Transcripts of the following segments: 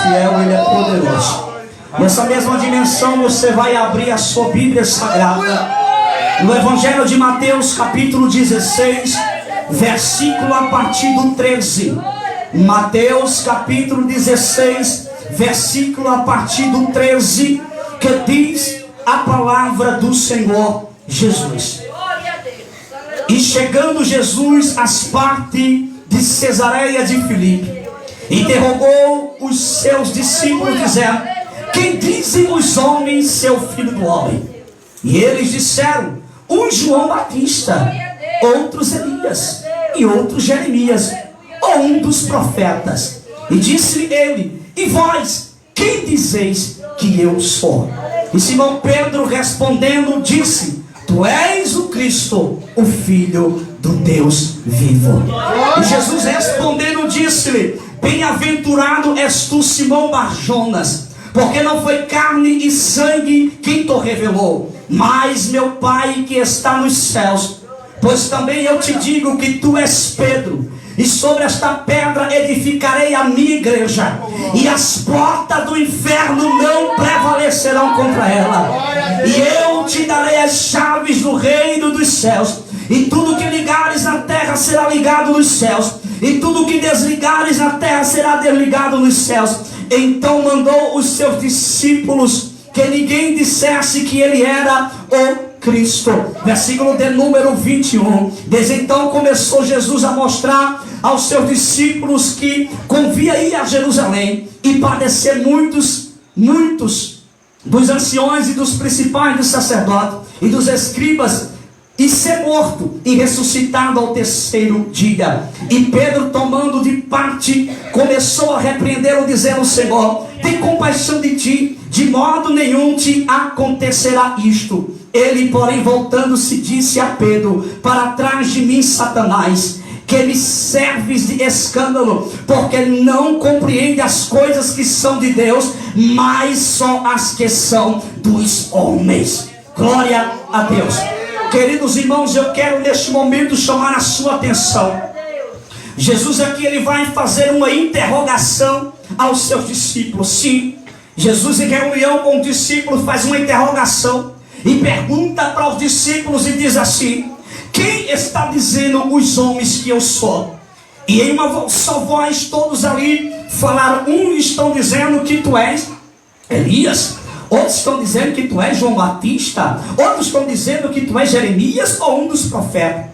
fiel, Ele é poderoso. Nessa mesma dimensão você vai abrir a sua Bíblia Sagrada no Evangelho de Mateus capítulo 16, versículo a partir do 13. Mateus capítulo 16, versículo a partir do 13, que diz a palavra do Senhor Jesus. E chegando Jesus às partes de Cesareia de Filipe, interrogou os seus discípulos dizendo: quem dizem os homens ser o Filho do Homem? E eles disseram: uns João Batista, outros Elias, e outros Jeremias, ou um dos profetas. E disse ele: e vós, quem dizeis que eu sou? E Simão Pedro respondendo disse: tu és o Cristo, o Filho do Deus vivo. E Jesus respondendo disse-lhe: bem-aventurado és tu, Simão Barjonas, porque não foi carne e sangue quem te revelou, mas meu Pai que está nos céus. Pois também eu te digo que tu és Pedro, e sobre esta pedra edificarei a minha igreja, e as portas do inferno não prevalecerão contra ela. E eu te darei as chaves do reino dos céus, e tudo que ligares na terra será ligado nos céus, e tudo que desligares na terra será desligado nos céus. Então mandou os seus discípulos que ninguém dissesse que ele era o Cristo. Versículo de número 21. Desde então começou Jesus a mostrar aos seus discípulos que convinha ir a Jerusalém e padecer muitos dos anciões e dos principais dos sacerdotes e dos escribas, e ser morto e ressuscitado ao terceiro dia. E Pedro, tomando de parte, começou a repreendê-lo, dizendo: Senhor, tem compaixão de ti, de modo nenhum te acontecerá isto. Ele, porém, voltando-se, disse a Pedro: para trás de mim, Satanás, que me serves de escândalo, porque não compreende as coisas que são de Deus, mas só as que são dos homens. Glória a Deus. Queridos irmãos, eu quero neste momento chamar a sua atenção. Jesus aqui, ele vai fazer uma interrogação aos seus discípulos. Sim, Jesus em reunião com os discípulos faz uma interrogação e pergunta para os discípulos e diz assim: quem está dizendo os homens que eu sou? E em uma só voz todos ali falaram. Uns estão dizendo que tu és Elias, outros estão dizendo que tu és João Batista, outros estão dizendo que tu és Jeremias ou um dos profetas.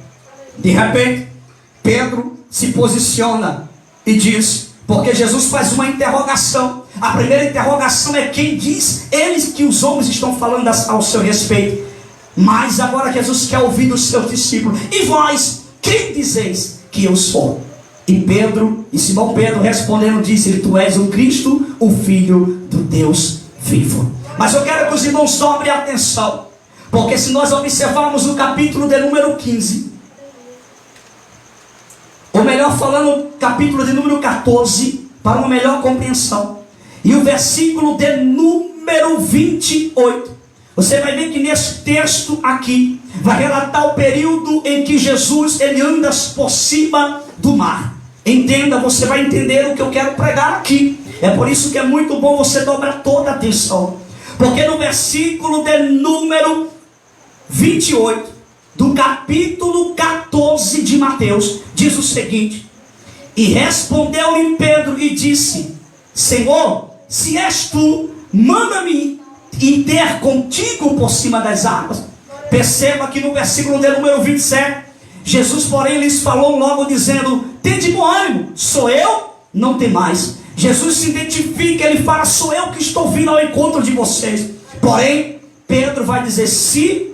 De repente Pedro se posiciona e diz, porque Jesus faz uma interrogação. A primeira interrogação é: quem diz eles que os homens estão falando ao seu respeito? Mas agora Jesus quer ouvir dos seus discípulos: e vós, quem dizeis que eu sou? E Simão Pedro respondendo disse: tu és o Cristo, o Filho do Deus vivo. Mas eu quero que os irmãos dobrem atenção, porque se nós observarmos o capítulo de número 15, ou melhor falando, capítulo de número 14, para uma melhor compreensão, e o versículo de número 28, você vai ver que nesse texto aqui vai relatar o período em que Jesus ele anda por cima do mar. Entenda, você vai entender o que eu quero pregar aqui. É por isso que é muito bom você dobrar toda a atenção, porque no versículo de número 28 do capítulo 14 de Mateus diz o seguinte: e respondeu-lhe Pedro e disse: Senhor, se és tu, manda-me ir ter contigo por cima das águas. Perceba que no versículo de número 27, Jesus porém lhes falou logo dizendo: tende bom ânimo, sou eu, não tem mais. Jesus se identifica, ele fala: sou eu que estou vindo ao encontro de vocês. Porém Pedro vai dizer: se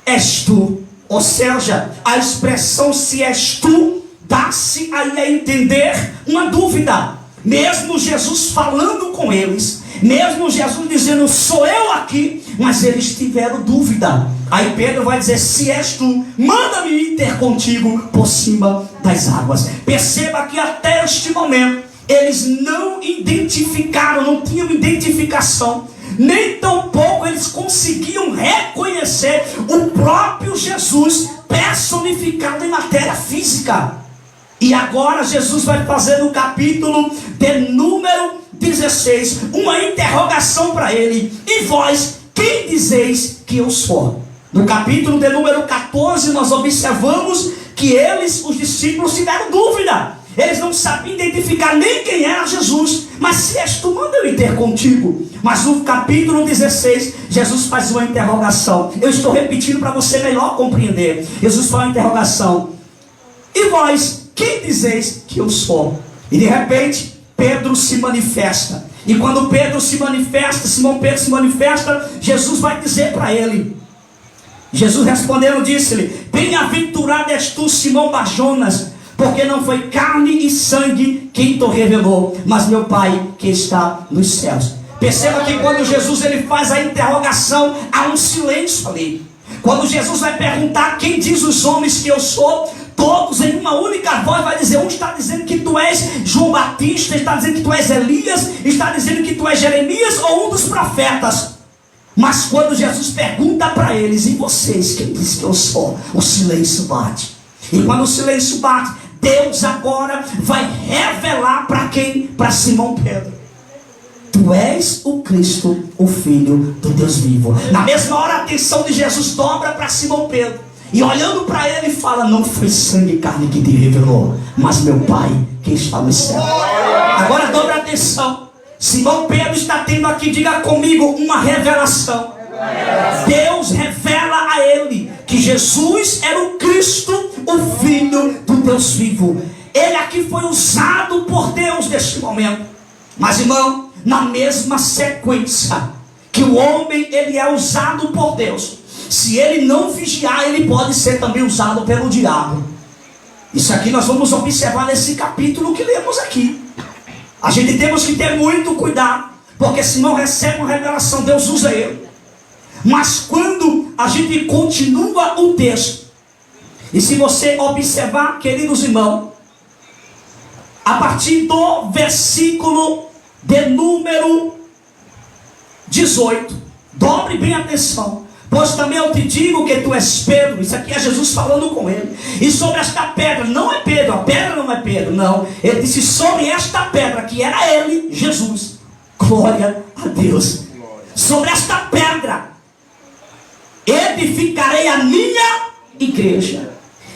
és tu. Ou seja, a expressão se és tu dá-se aí a entender uma dúvida. Mesmo Jesus falando com eles, mesmo Jesus dizendo: sou eu aqui, mas eles tiveram dúvida. Aí Pedro vai dizer: se és tu, manda-me ir ter contigo por cima das águas. Perceba que até este momento eles não identificaram, não tinham identificação, nem tampouco eles conseguiam reconhecer o próprio Jesus personificado em matéria física. E agora Jesus vai fazer no capítulo de número 16, uma interrogação para ele: e vós, quem dizeis que eu sou? No capítulo de número 14, nós observamos que eles, os discípulos, tiveram dúvida. Eles não sabiam identificar nem quem era Jesus. Mas se és tu, manda eu ir ter contigo. Mas no capítulo 16, Jesus faz uma interrogação. Eu estou repetindo para você melhor compreender. Jesus faz uma interrogação: e vós, quem dizeis que eu sou? E de repente, Pedro se manifesta. E quando Pedro se manifesta, Simão Pedro se manifesta, Jesus vai dizer para ele. Jesus respondendo disse-lhe: bem-aventurado és tu, Simão Barjonas, porque não foi carne e sangue quem te revelou, mas meu Pai que está nos céus. Perceba que quando Jesus ele faz a interrogação, há um silêncio ali. Quando Jesus vai perguntar quem diz os homens que eu sou, todos em uma única voz vai dizer: um está dizendo que tu és João Batista, está dizendo que tu és Elias, está dizendo que tu és Jeremias ou um dos profetas. Mas quando Jesus pergunta para eles: e vocês, quem diz que eu sou? O silêncio bate. E quando o silêncio bate, Deus agora vai revelar para quem? Para Simão Pedro: tu és o Cristo, o Filho do Deus vivo. Na mesma hora a atenção de Jesus dobra para Simão Pedro, e olhando para ele fala: não foi sangue e carne que te revelou, mas meu Pai que está no céu. Agora dobra a atenção. Simão Pedro está tendo aqui, diga comigo, uma revelação. Deus revela a ele que Jesus era o Cristo, o Filho do Deus vivo. Ele aqui foi usado por Deus neste momento. Mas irmão, na mesma sequência que o homem ele é usado por Deus, se ele não vigiar, ele pode ser também usado pelo diabo. Isso aqui nós vamos observar nesse capítulo que lemos aqui. A gente temos que ter muito cuidado, porque se não recebe uma revelação, Deus usa ele. Mas quando a gente continua o texto, e se você observar, queridos irmãos, a partir do versículo de número 18, dobre bem a atenção: pois também eu te digo que tu és Pedro. Isso aqui é Jesus falando com ele. E sobre esta pedra, não é Pedro, a pedra não é Pedro, não. Ele disse sobre esta pedra, que era ele, Jesus. Glória a Deus. Sobre esta pedra edificarei a minha igreja,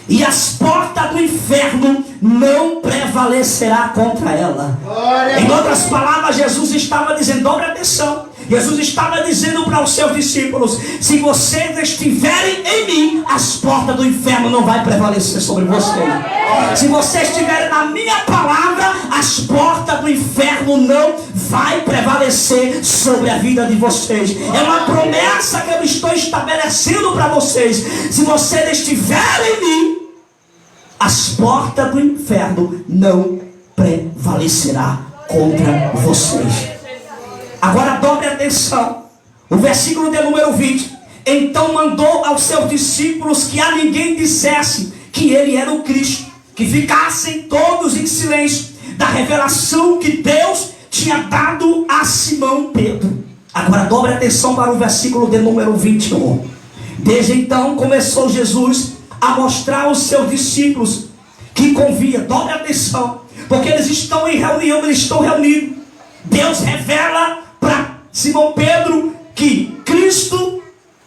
e as portas do inferno não prevalecerá contra ela. Em outras palavras, Jesus estava dizendo, dobre atenção, Jesus estava dizendo para os seus discípulos: se vocês estiverem em mim, as portas do inferno não vai prevalecer sobre vocês. Se vocês estiverem na minha palavra, as portas do inferno não vai prevalecer sobre a vida de vocês. É uma promessa que eu estou estabelecendo para vocês. Se vocês estiverem em mim, as portas do inferno não prevalecerá contra vocês. Agora dobre atenção, o versículo de número 20. Então mandou aos seus discípulos que a ninguém dissesse que ele era o Cristo, que ficassem todos em silêncio da revelação que Deus tinha dado a Simão Pedro. Agora dobre atenção para o versículo de número 21. Desde então começou Jesus a mostrar aos seus discípulos que convia, dobre atenção, porque eles estão em reunião, eles estão reunidos. Deus revela para Simão Pedro que Cristo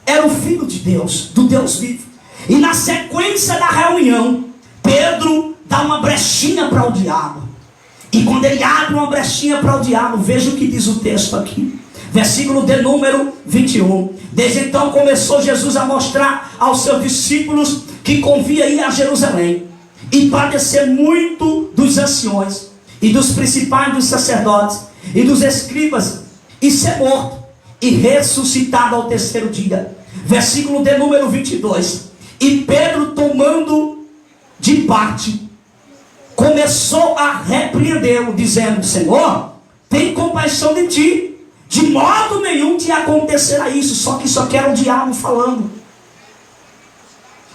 era o Filho de Deus, do Deus vivo. E na sequência da reunião, Pedro dá uma brechinha para o diabo. E quando ele abre uma brechinha para o diabo, veja o que diz o texto aqui. Versículo de número 21. Desde então começou Jesus a mostrar aos seus discípulos que convia ir a Jerusalém e padecer muito dos anciões e dos principais dos sacerdotes e dos escribas, e ser morto e ressuscitado ao terceiro dia. Versículo de número 22. E Pedro, tomando de parte, começou a repreendê-lo, dizendo: Senhor, tem compaixão de ti, de modo nenhum te acontecerá isso. Só que isso aqui era o diabo falando.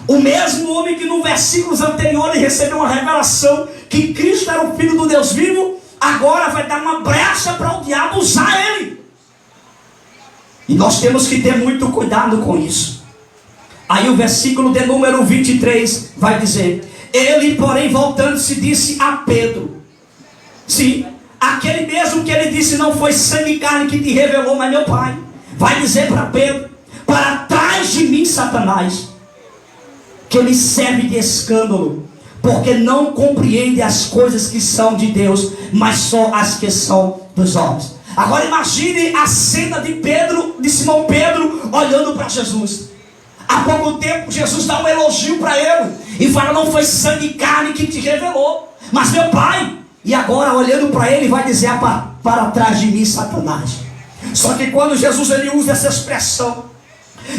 O mesmo homem que no versículos anteriores recebeu uma revelação que Cristo era o Filho do Deus vivo, agora vai dar uma brecha para o diabo usar ele. E nós temos que ter muito cuidado com isso. Aí o versículo de número 23 vai dizer: ele, porém, voltando-se, disse a Pedro: sim, aquele mesmo que ele disse: não foi sangue e carne que te revelou, mas meu Pai, vai dizer para Pedro: para trás de mim, Satanás, que ele serve de escândalo, porque não compreende as coisas que são de Deus, mas só as que são dos homens. Agora imagine a cena de Simão Pedro olhando para Jesus. Há pouco tempo Jesus dá um elogio para ele e fala: não foi sangue e carne que te revelou, mas meu Pai. E agora olhando para ele vai dizer: para trás de mim, Satanás. Só que quando Jesus ele usa essa expressão,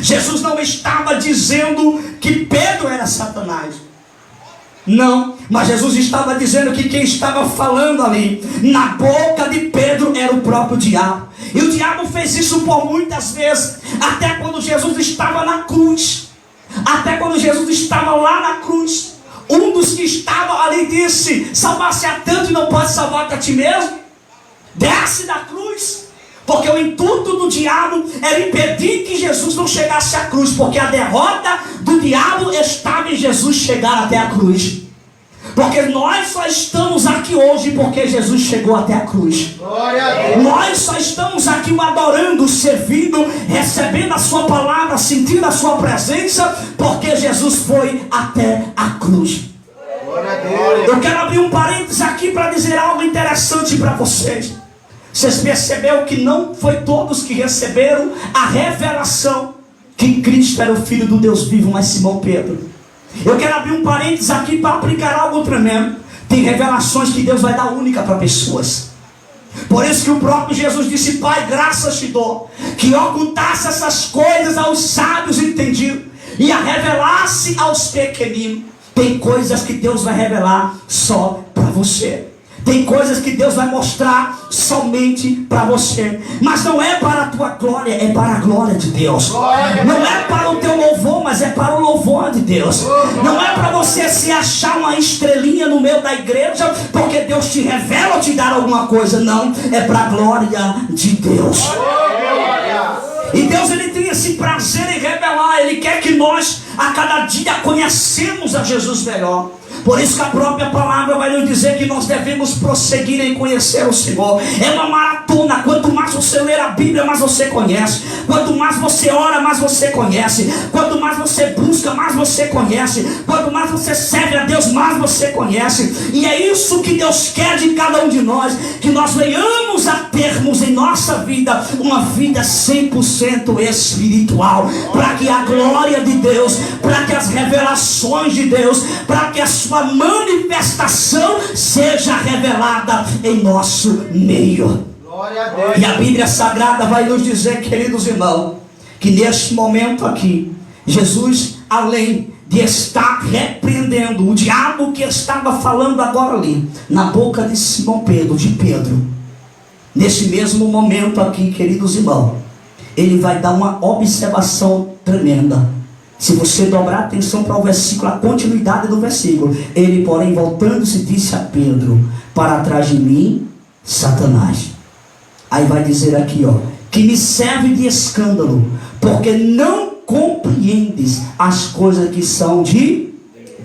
Jesus não estava dizendo que Pedro era Satanás. Não, mas Jesus estava dizendo que quem estava falando ali na boca de Pedro era o próprio diabo. E o diabo fez isso por muitas vezes, até quando Jesus estava na cruz. Até quando Jesus estava lá na cruz, um dos que estava ali disse: salvar-se a tanto e não pode salvar-te a ti mesmo. Desce da cruz. Porque o intuito do diabo era impedir que Jesus não chegasse à cruz, porque a derrota do diabo estava em Jesus chegar até a cruz. Porque nós só estamos aqui hoje porque Jesus chegou até a cruz. Nós só estamos aqui o adorando, servindo, recebendo a sua palavra, sentindo a sua presença, porque Jesus foi até a cruz. Eu quero abrir um parênteses aqui para dizer algo interessante para vocês. Vocês perceberam que não foi todos que receberam a revelação que Cristo era o Filho do Deus vivo, mas Simão Pedro. Eu quero abrir um parênteses aqui para aplicar algo tremendo. Tem revelações que Deus vai dar única para pessoas. Por isso que o próprio Jesus disse: Pai, graças te dou, que ocultasse essas coisas aos sábios entendidos e a revelasse aos pequeninos. Tem coisas que Deus vai revelar só para você. Tem coisas que Deus vai mostrar somente para você. Mas não é para a tua glória, é para a glória de Deus. Não é para o teu louvor, mas é para o louvor de Deus. Não é para você se achar uma estrelinha no meio da igreja, porque Deus te revela ou te dá alguma coisa. Não, é para a glória de Deus. E Deus ele tem esse prazer em revelar. Ele quer que nós a cada dia conhecemos a Jesus melhor. Por isso que a própria palavra vai nos dizer que nós devemos prosseguir em conhecer o Senhor. É uma maratona. Quanto mais você ler a Bíblia, mais você conhece. Quanto mais você ora, mais você conhece. Quanto mais você busca, mais você conhece. Quanto mais você serve a Deus, mais você conhece. E é isso que Deus quer de cada um de nós, que nós venhamos a termos em nossa vida uma vida 100% espiritual, para que a glória de Deus, para que as revelações de Deus, para que a sua manifestação seja revelada em nosso meio. Glória a Deus. E a Bíblia Sagrada vai nos dizer, queridos irmãos, que neste momento aqui, Jesus, além de estar repreendendo o diabo que estava falando agora ali, na boca de Simão Pedro, nesse mesmo momento aqui, queridos irmãos, ele vai dar uma observação tremenda. Se você dobrar a atenção para o versículo, a continuidade do versículo, ele, porém, voltando-se, disse a Pedro: para trás de mim, Satanás. Aí vai dizer aqui, que me serve de escândalo, porque não compreendes as coisas que são de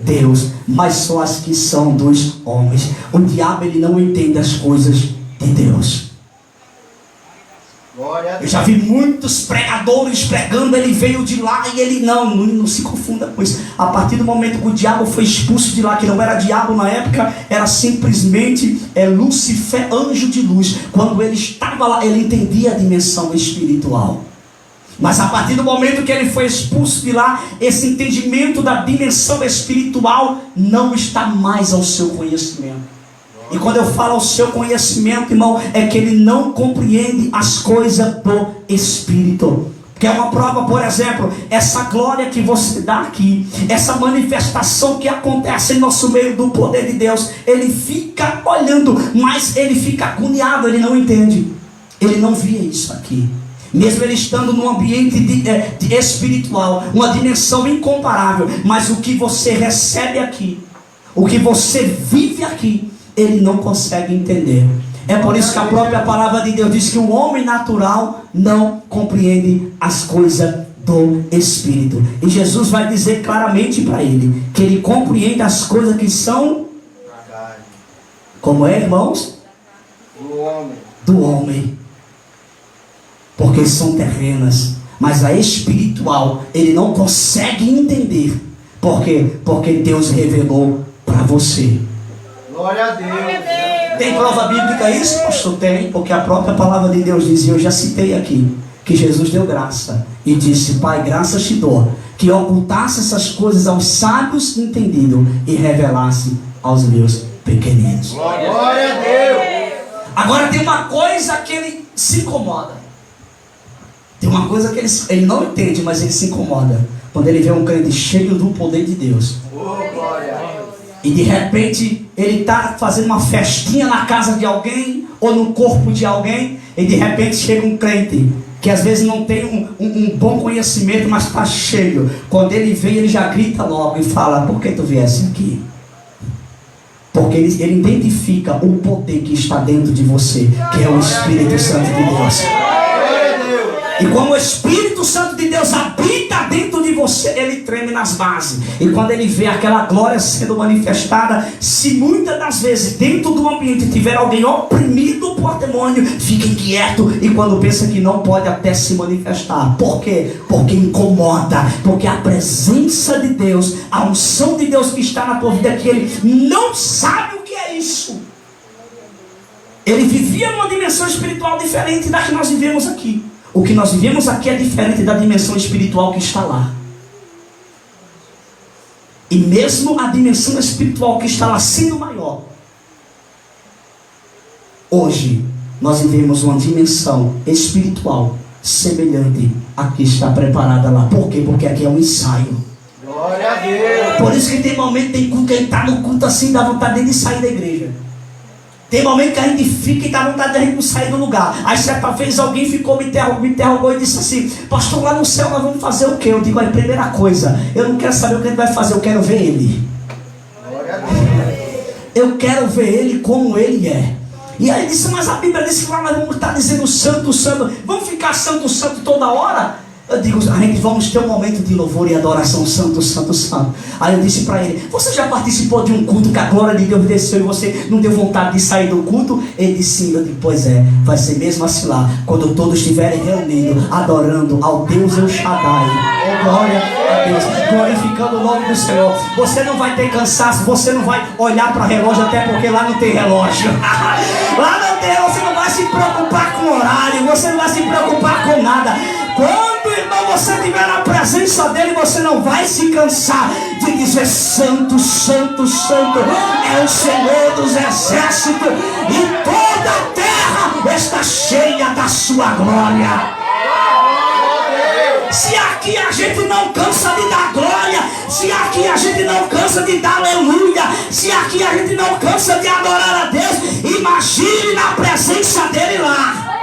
Deus, mas só as que são dos homens. O diabo ele não entende as coisas de Deus. Eu já vi muitos pregadores pregando, ele veio de lá e ele não se confunda com isso. A partir do momento que o diabo foi expulso de lá, que não era diabo na época, era simplesmente Lúcifer, anjo de luz. Quando ele estava lá, ele entendia a dimensão espiritual. Mas a partir do momento que ele foi expulso de lá, esse entendimento da dimensão espiritual não está mais ao seu conhecimento. E quando eu falo ao seu conhecimento, irmão, é que ele não compreende as coisas do Espírito. Que é uma prova, por exemplo, essa glória que você dá aqui, essa manifestação que acontece em nosso meio do poder de Deus, ele fica olhando, mas ele fica agoniado, ele não entende. Ele não via isso aqui. Mesmo ele estando num ambiente de espiritual, uma dimensão incomparável, mas o que você recebe aqui, o que você vive aqui, ele não consegue entender. É por isso que a própria palavra de Deus diz que o homem natural não compreende as coisas do Espírito. E Jesus vai dizer claramente para ele que ele compreende as coisas que são... Como é, irmãos? do homem. Porque são terrenas. Mas a espiritual, ele não consegue entender. Por quê? Porque Deus revelou para você. Glória a Deus. Tem prova bíblica isso? Pastor, tem. Porque a própria palavra de Deus diz, e eu já citei aqui, que Jesus deu graça. E disse, Pai, graças te dou, que ocultasse essas coisas aos sábios entendidos e revelasse aos meus pequeninos. Glória a Deus. Agora tem uma coisa que ele se incomoda. Tem uma coisa que ele não entende, mas ele se incomoda. Quando ele vê um crente cheio do poder de Deus. E de repente ele está fazendo uma festinha na casa de alguém ou no corpo de alguém. E de repente chega um crente que às vezes não tem um bom conhecimento, mas está cheio. Quando ele vem, ele já grita logo e fala, por que tu viesse aqui? Porque ele identifica o poder que está dentro de você, que é o Espírito Santo de Deus. E como o Espírito Santo de Deus habita dentro de você, ele treme nas bases. E quando ele vê aquela glória sendo manifestada, se muitas das vezes dentro do ambiente tiver alguém oprimido por demônio, fica inquieto e quando pensa que não pode até se manifestar. Por quê? Porque incomoda. Porque a presença de Deus, a unção de Deus que está na tua vida, que ele não sabe o que é isso. Ele vivia numa dimensão espiritual diferente da que nós vivemos aqui. O que nós vivemos aqui é diferente da dimensão espiritual que está lá. E mesmo a dimensão espiritual que está lá sendo maior, hoje nós vivemos uma dimensão espiritual semelhante à que está preparada lá. Por quê? Porque aqui é um ensaio. Glória a Deus. Por isso que tem momento, tem culto, quem está no culto assim dá vontade de sair da igreja. Tem momento que a gente fica e dá vontade de a gente não sair do lugar. Aí certa vez alguém ficou, me interrogou e disse assim, pastor, lá no céu nós vamos fazer o quê? Eu digo, olha, primeira coisa, eu não quero saber o que ele vai fazer, eu quero ver ele. Eu quero ver ele como ele é. E aí ele disse, mas a Bíblia disse que lá nós vamos estar dizendo santo, santo. Vamos ficar santo, santo toda hora? Eu digo, a gente vamos ter um momento de louvor e adoração, santo, santo, santo. Aí eu disse para ele, você já participou de um culto que a glória de Deus desceu e você não deu vontade de sair do culto? Ele disse, sim. Eu digo, pois é, vai ser mesmo assim lá, quando todos estiverem reunidos, adorando ao Deus El Shaddai. Oh, glória a Deus, glorificando o nome do Senhor. Você não vai ter cansaço, você não vai olhar para relógio, até porque lá não tem relógio. Lá não tem, você não vai se preocupar com horário, você não vai se preocupar com nada. Quando, irmão, você estiver na presença dele, você não vai se cansar de dizer santo, santo, santo é o Senhor dos exércitos e toda a terra está cheia da sua glória. Se aqui a gente não cansa de dar glória, se aqui a gente não cansa de dar aleluia, se aqui a gente não cansa de adorar a Deus, imagine na presença dele lá.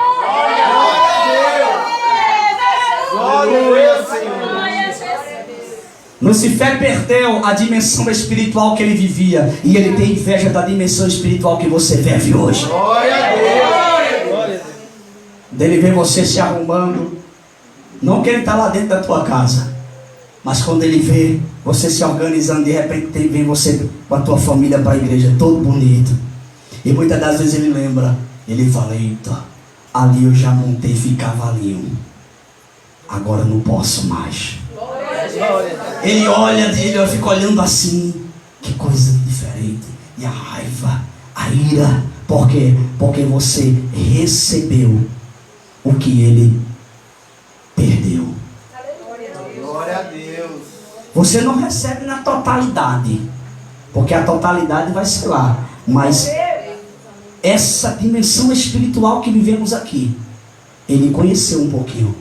Lucifer perdeu a dimensão espiritual que ele vivia e ele tem inveja da dimensão espiritual que você vive hoje. Glória a Deus. Dele ver você se arrumando, não que ele está lá dentro da tua casa, mas quando ele vê você se organizando, de repente vem você com a tua família para a igreja, todo bonito, e muitas das vezes ele lembra, ele fala, eita, ali eu já montei, ficava ali, agora não posso mais. Ele olha, ele fica olhando assim, que coisa diferente. E a raiva, a ira, por quê? Porque você recebeu o que ele perdeu. Glória a Deus. Você não recebe na totalidade, porque a totalidade vai ser lá, mas essa dimensão espiritual que vivemos aqui, ele conheceu um pouquinho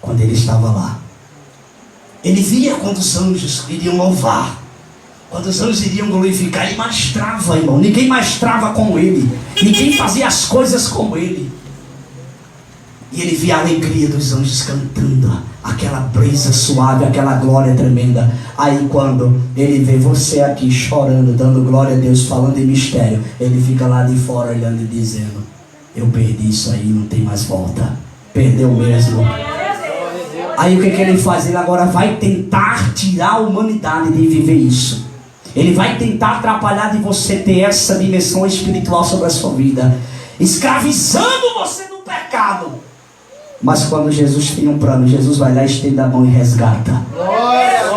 quando ele estava lá. Ele via quando os anjos iriam louvar, quando os anjos iriam glorificar. Ele maestrava, irmão. Ninguém maestrava como ele, ninguém fazia as coisas como ele. E ele via a alegria dos anjos cantando, aquela brisa suave, aquela glória tremenda. Aí quando ele vê você aqui chorando, dando glória a Deus, falando em mistério, ele fica lá de fora olhando e dizendo, eu perdi isso aí, não tem mais volta. Perdeu mesmo. Aí o que ele faz? Ele agora vai tentar tirar a humanidade de viver isso. Ele vai tentar atrapalhar de você ter essa dimensão espiritual sobre a sua vida. escravizando você no pecado. Mas quando Jesus tem um plano, Jesus vai lá, estende a mão e resgata.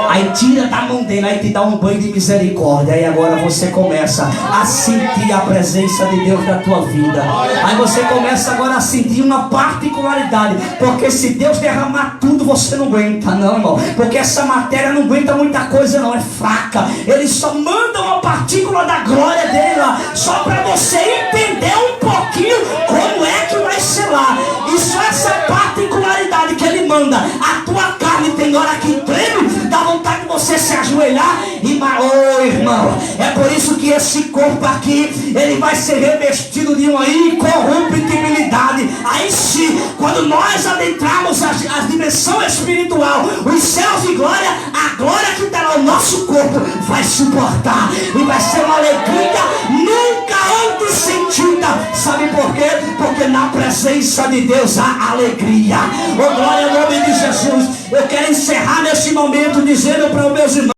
Aí tira da mão dele, aí te dá um banho de misericórdia. Aí agora você começa a sentir a presença de Deus na tua vida. Aí você começa agora a sentir uma particularidade. Porque se Deus derramar tudo, você não aguenta, não, irmão. Porque essa matéria não aguenta muita coisa, não, é fraca. Ele só manda uma partícula da glória dele lá, só para você entender um pouquinho como é que vai ser lá. E só essa particularidade que ele manda, a tua carne tem hora que treme, dá vontade de você se ajoelhar e irmão, é por isso que esse corpo aqui, ele vai ser revestido de uma incorruptibilidade. Aí sim, quando nós adentrarmos a dimensão espiritual, os céus de glória, a glória que terá o nosso corpo vai suportar, e vai ser uma alegria nunca antes sentida. Sabe por quê? Porque na presença de Deus há alegria. Oh, glória ao nome de Jesus. Eu quero encerrar nesse momento dizendo para os meus irmãos: